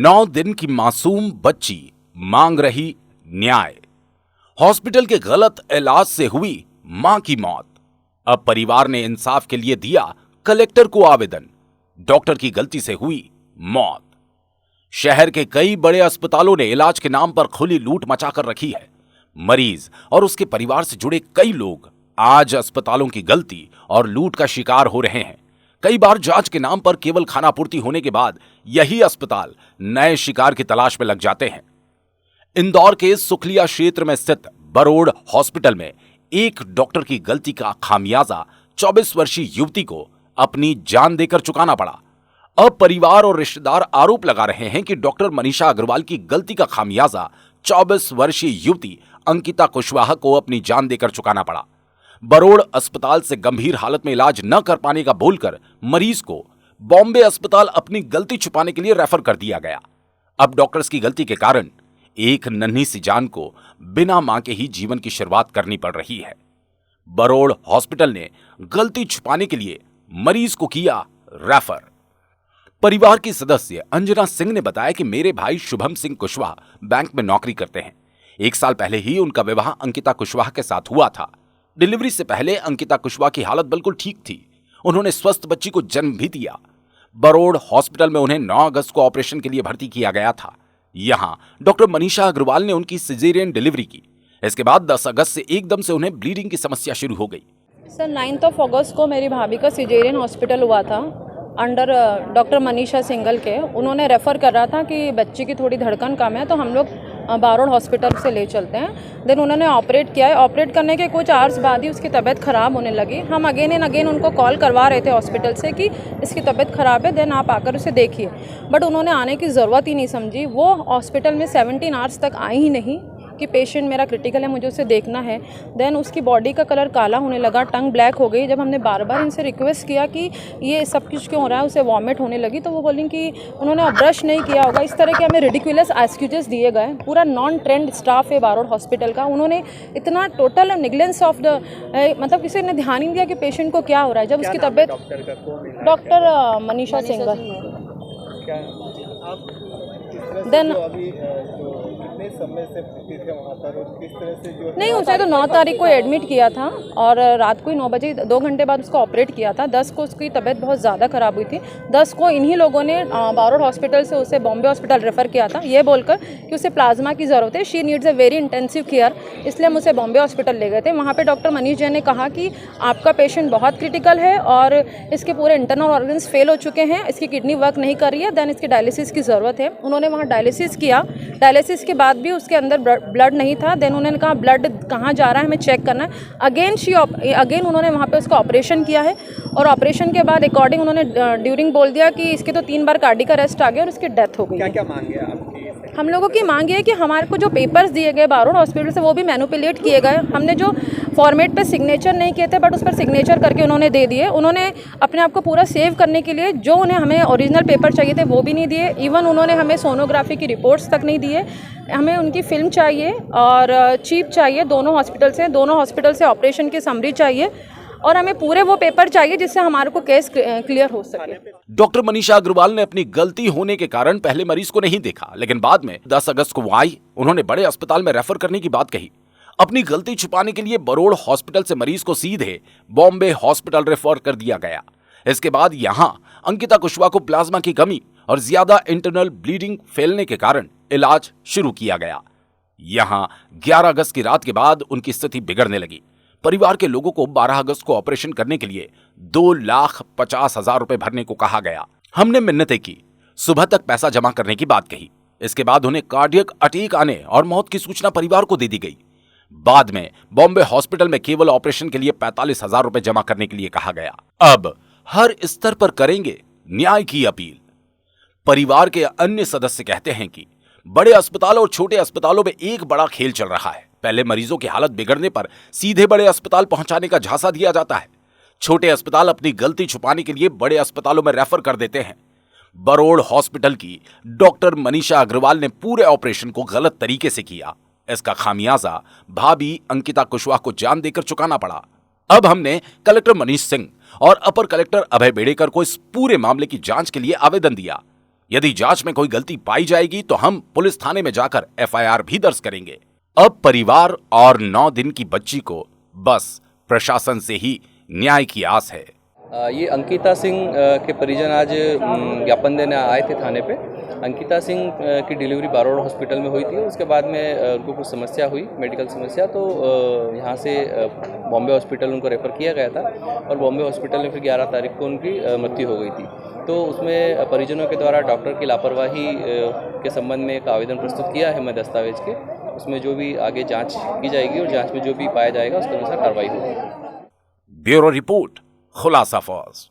9 दिन की मासूम बच्ची मांग रही न्याय। हॉस्पिटल के गलत इलाज से हुई मां की मौत। अब परिवार ने इंसाफ के लिए दिया कलेक्टर को आवेदन। डॉक्टर की गलती से हुई मौत। शहर के कई बड़े अस्पतालों ने इलाज के नाम पर खुली लूट मचाकर रखी है। मरीज और उसके परिवार से जुड़े कई लोग आज अस्पतालों की गलती और लूट का शिकार हो रहे हैं। कई बार जांच के नाम पर केवल खानापूर्ति होने के बाद यही अस्पताल नए शिकार की तलाश में लग जाते हैं। इंदौर के सुखलिया क्षेत्र में स्थित बरोड़ हॉस्पिटल में एक डॉक्टर की गलती का खामियाजा 24 वर्षीय युवती को अपनी जान देकर चुकाना पड़ा। अब परिवार और रिश्तेदार आरोप लगा रहे हैं कि डॉक्टर मनीषा अग्रवाल की गलती का खामियाजा 24 वर्षीय युवती अंकिता कुशवाहा को अपनी जान देकर चुकाना पड़ा। बरोड़ अस्पताल से गंभीर हालत में इलाज न कर पाने का बोलकर मरीज को बॉम्बे अस्पताल अपनी गलती छुपाने के लिए रेफर कर दिया गया। अब डॉक्टर्स की गलती के कारण एक नन्ही सी जान को बिना मां के ही जीवन की शुरुआत करनी पड़ रही है। बरोड़ हॉस्पिटल ने गलती छुपाने के लिए मरीज को किया रेफर। परिवार की सदस्य अंजना सिंह ने बताया कि मेरे भाई शुभम सिंह कुशवाहा बैंक में नौकरी करते हैं। 1 साल पहले ही उनका विवाह अंकिता कुशवाहा के साथ हुआ था। डिलीवरी से पहले अंकिता कुशवाहा की हालत बिल्कुल ठीक थी। उन्होंने स्वस्थ बच्ची को जन्म भी दिया। बरोड़ हॉस्पिटल में उन्हें 9 अगस्त को ऑपरेशन के लिए भर्ती किया गया था। यहां डॉक्टर मनीषा अग्रवाल ने उनकी सिजेरियन डिलीवरी की। इसके बाद 10 अगस्त से एकदम से उन्हें ब्लीडिंग की समस्या शुरू हो गई। सर 9 अगस्त को मेरी भाभी का सिजेरियन हॉस्पिटल हुआ था अंडर डॉक्टर मनीषा सिंगल के। उन्होंने रेफ़र कर रहा था कि बच्ची की थोड़ी धड़कन कम है तो हम लोग बरोड़ हॉस्पिटल से ले चलते हैं। देन उन्होंने ऑपरेट किया है। ऑपरेट करने के कुछ आवर्स बाद ही उसकी तबीयत ख़राब होने लगी। हम अगेन एंड अगेन उनको कॉल करवा रहे थे हॉस्पिटल से कि इसकी तबीयत ख़राब है, देन आप आकर उसे देखिए, बट उन्होंने आने की ज़रूरत ही नहीं समझी। वो हॉस्पिटल में 17 आवर्स तक आई ही नहीं कि पेशेंट मेरा क्रिटिकल है, मुझे उसे देखना है। देन उसकी बॉडी का कलर काला होने लगा, टंग ब्लैक हो गई। जब हमने बार बार इनसे रिक्वेस्ट किया कि ये सब कुछ क्यों हो रहा है, उसे वॉमिट होने लगी, तो वो बोली कि उन्होंने ब्रश नहीं किया होगा। इस तरह के हमें रिडिकुलस एक्सक्यूजेस दिए गए। पूरा नॉन ट्रेंड स्टाफ है बरोड़ हॉस्पिटल का। उन्होंने इतना टोटल निग्लेंस ऑफ द मतलब किसी ने ध्यान नहीं दिया कि पेशेंट को क्या हो रहा है। जब उसकी तबीयत डॉक्टर मनीषा सिंगल। देन समय से भर्ती थे वहाँ पर और किस तरह से जो नहीं, उसे तो 9 तारीख को एडमिट किया था और रात को ही 9 बजे 2 घंटे बाद उसको ऑपरेट किया था। 10 को उसकी तबीयत बहुत ज़्यादा ख़राब हुई थी। 10 को इन्हीं लोगों ने बरोड़ हॉस्पिटल से उसे बॉम्बे हॉस्पिटल रेफ़र किया था, ये बोलकर कि उसे प्लाज्मा की ज़रूरत है, she needs a very intensive care, इसलिए हम उसे बॉम्बे हॉस्पिटल ले गए थे। वहाँ पर डॉक्टर मनीष जैन ने कहा कि आपका पेशेंट बहुत क्रिटिकल है और इसके पूरे इंटरनल ऑर्गन्स फेल हो चुके हैं, इसकी किडनी वर्क नहीं कर रही है, देन इसकी डायलिसिस की ज़रूरत है। उन्होंने वहाँ डायलिसिस किया। डायलिसिस के बाद भी उसके अंदर ब्लड नहीं था। देन उन्होंने कहा ब्लड कहाँ जा रहा है, हमें चेक करना है। अगेन उन्होंने वहाँ पे उसका ऑपरेशन किया है और ऑपरेशन के बाद अकॉर्डिंग उन्होंने ड्यूरिंग बोल दिया कि इसके तो 3 बार कार्डियक अरेस्ट आ गया और उसकी डेथ हो गई। क्या क्या मांग है आपकी? हम लोगों की मांग ये है कि हमारे को जो पेपर्स दिए गए बरोड़ हॉस्पिटल से वो भी मैनिपुलेट किए गए। हमने जो फॉर्मेट पे सिग्नेचर नहीं किए थे बट उस पर सिग्नेचर करके उन्होंने दे दिए। उन्होंने अपने आप को पूरा सेव करने के लिए जो उन्हें हमें ओरिजिनल पेपर चाहिए थे वो भी नहीं दिए। इवन उन्होंने हमें सोनोग्राफी की रिपोर्ट्स तक नहीं दिए। हमें उनकी फिल्म चाहिए और चिप चाहिए दोनों हॉस्पिटल से ऑपरेशन की समरी चाहिए और हमें पूरे वो पेपर चाहिए जिससे हमारे को केस क्लियर हो सके। डॉक्टर मनीषा अग्रवाल ने अपनी गलती होने के कारण पहले मरीज को नहीं देखा, लेकिन बाद में 10 अगस्त को वो आई। उन्होंने बड़े अस्पताल में रेफर करने की बात कही। अपनी गलती छुपाने के लिए बरोड़ हॉस्पिटल से मरीज को सीधे बॉम्बे हॉस्पिटल रेफर कर दिया गया। इसके बाद यहां अंकिता कुशवाहा को प्लाज्मा की कमी और ज्यादा इंटरनल ब्लीडिंग फैलने के कारण इलाज शुरू किया गया। यहां 11 अगस्त की रात के बाद उनकी स्थिति बिगड़ने लगी। परिवार के लोगों को 12 अगस्त को ऑपरेशन करने के लिए 2,50,000 रुपए भरने को कहा गया। हमने मिन्नतें की, सुबह तक पैसा जमा करने की बात कही। इसके बाद उन्हें कार्डियक अटैक आने और मौत की सूचना परिवार को दे दी गई। बाद में बॉम्बे हॉस्पिटल में केवल ऑपरेशन के लिए 45,000 रुपए जमा करने के लिए कहा गया। अब हर स्तर पर करेंगे न्याय की अपील। परिवार के अन्य सदस्य कहते हैं कि बड़े अस्पताल और छोटे अस्पतालों में एक बड़ा खेल चल रहा है। पहले मरीजों की हालत बिगड़ने पर सीधे बड़े अस्पताल पहुंचाने का झांसा दिया जाता है। छोटे अस्पताल अपनी गलती छुपाने के लिए बड़े अस्पतालों में रेफर कर देते हैं। बरोड़ हॉस्पिटल की डॉक्टर मनीषा अग्रवाल ने पूरे ऑपरेशन को गलत तरीके से किया। इसका खामियाजा भाभी अंकिता कुशवाहा को जान देकर चुकाना पड़ा। अब हमने कलेक्टर मनीष सिंह और अपर कलेक्टर अभय बेड़ेकर को इस पूरे मामले की जांच के लिए आवेदन दिया। यदि जांच में कोई गलती पाई जाएगी तो हम पुलिस थाने में जाकर एफआईआर भी दर्ज करेंगे। अब परिवार और 9 दिन की बच्ची को बस प्रशासन से ही न्याय की आस है। ये अंकिता सिंह के परिजन आज ज्ञापन देने आए थे थाने पे। अंकिता सिंह की डिलीवरी बारोड़ हॉस्पिटल में हुई थी। उसके बाद में उनको कुछ समस्या हुई, मेडिकल समस्या, तो यहाँ से बॉम्बे हॉस्पिटल उनको रेफ़र किया गया था और बॉम्बे हॉस्पिटल में फिर 11 तारीख को उनकी मृत्यु हो गई थी। तो उसमें परिजनों के द्वारा डॉक्टर की लापरवाही के संबंध में एक आवेदन प्रस्तुत किया है मैं दस्तावेज के। उसमें जो भी आगे जाँच की जाएगी और जाँच में जो भी पाया जाएगा उसके अनुसार कार्रवाई होगी। ब्यूरो रिपोर्ट, खुलासा फर्स्ट।